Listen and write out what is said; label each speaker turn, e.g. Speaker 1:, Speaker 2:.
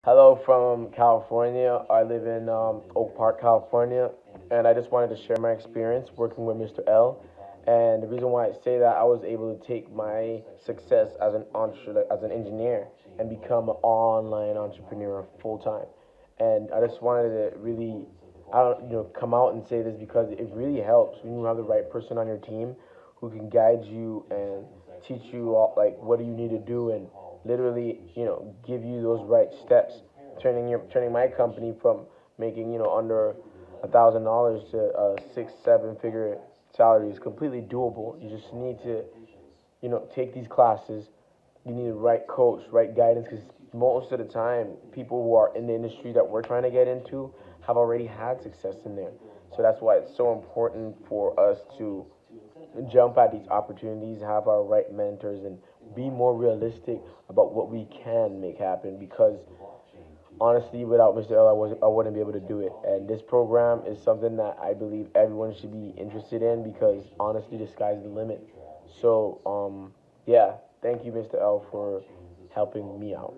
Speaker 1: Hello from California. I live in Oak Park, California, and I just wanted to share my experience working with Mr. L. And the reason why I say that, I was able to take my success as an as an engineer and become an online entrepreneur full time. And I just wanted to really, I don't, come out and say this because it really helps when you have the right person on your team who can guide you and teach you all, like, what do you need to do, and literally, give you those right steps. Turning my company from making, under $1,000 to a 6 7 figure salary is completely doable. You just need to, take these classes. You need the right coach, right guidance, because most of the time, people who are in the industry that we're trying to get into have already had success in there. So that's why it's so important for us to jump at these opportunities, have our right mentors, and be more realistic about what we can make happen. Because honestly, without Mr. L, I wouldn't be able to do it. And this program is something that I believe everyone should be interested in because honestly, the sky's the limit. So, yeah, thank you, Mr. L, for helping me out.